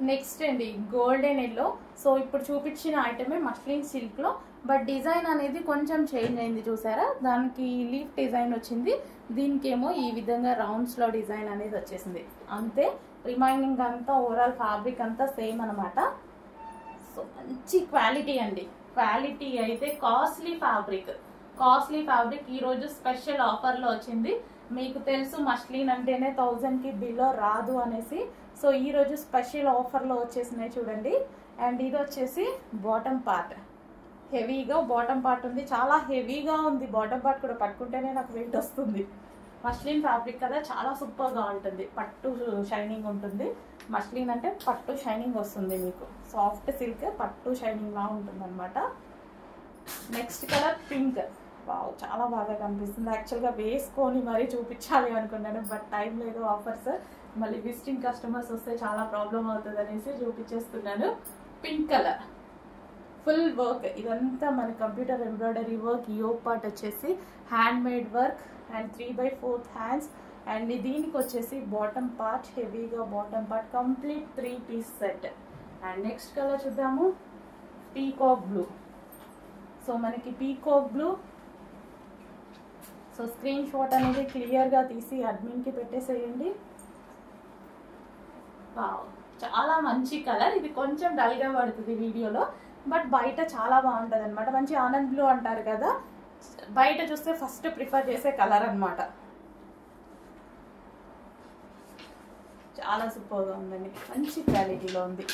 Next అండి golden yellow. So ఇప్పుడు చూపించిన ఐటమే మస్లిన్ సిల్క్ లో, బట్ డిజైన్ అనేది కొంచెం చేంజ్ అయింది చూసారా. దానికి లీఫ్ డిజైన్ వచ్చింది, దీనికేమో ఈ విధంగా రౌండ్స్ లో డిజైన్ అనేది వచ్చేసింది అంతే. రిమైనింగ్ అంతా ఓవరాల్ ఫ్యాబ్రిక్ అంతా సేమ్ అనమాట. సో మంచి క్వాలిటీ అండి, క్వాలిటీ అయితే కాస్ట్లీ ఫ్యాబ్రిక్ ఈరోజు స్పెషల్ ఆఫర్లో వచ్చింది. మీకు తెలుసు మస్లిన్ అంటేనే 1000కి బిలో రాదు అనేసి. సో ఈరోజు స్పెషల్ ఆఫర్లో వచ్చేసినాయి చూడండి. అండ్ ఇది వచ్చేసి బాటమ్ పార్ట్, హెవీగా బాటమ్ పార్ట్ ఉంది, చాలా హెవీగా ఉంది. బాటమ్ పార్ట్ కూడా పట్టుకుంటేనే నాకు వెయిట్ వస్తుంది. మస్లిన్ ఫ్యాబ్రిక్ కదా, చాలా సూపర్గా ఉంటుంది. పట్టు షైనింగ్ ఉంటుంది. మస్లిన్ అంటే పట్టు షైనింగ్ వస్తుంది మీకు. సాఫ్ట్ సిల్క్ పట్టు షైనింగ్ లా ఉంటుంది అనమాట. Next colour pink. వావ్, చాలా బాగా కనిపిస్తుంది. యాక్చువల్గా వేసుకొని మరీ చూపించాలి అనుకున్నాను, బట్ టైం లేదు, ఆఫర్స్ మళ్ళీ విజిటింగ్ కస్టమర్స్ వస్తే చాలా ప్రాబ్లం అవుతుంది అనేసి చూపించేస్తున్నాను. పింక్ కలర్ ఫుల్ వర్క్, ఇదంతా మన computer embroidery work. Yoke part వచ్చేసి hand made work and 3/4 hands. And దీనికి వచ్చేసి బాటమ్ పార్ట్, హెవీగా bottom part, complete 3 piece set. And next colour చూద్దాము, పీకాక్ బ్లూ. సో మనకి peacock blue. So screenshot అనేది క్లియర్గా తీసి అడ్మిన్కి పెట్టేసేయండి. వావ్, చాలా మంచి కలర్. ఇది కొంచెం డల్గా పడుతుంది వీడియోలో, బట్ బయట చాలా బాగుంటుంది అనమాట. మంచి ఆనంద్ బ్లూ అంటారు కదా, బయట చూస్తే ఫస్ట్ ప్రిఫర్ చేసే కలర్ అనమాట. చాలా సూపర్గా ఉందండి, మంచి క్వాలిటీలో ఉంది.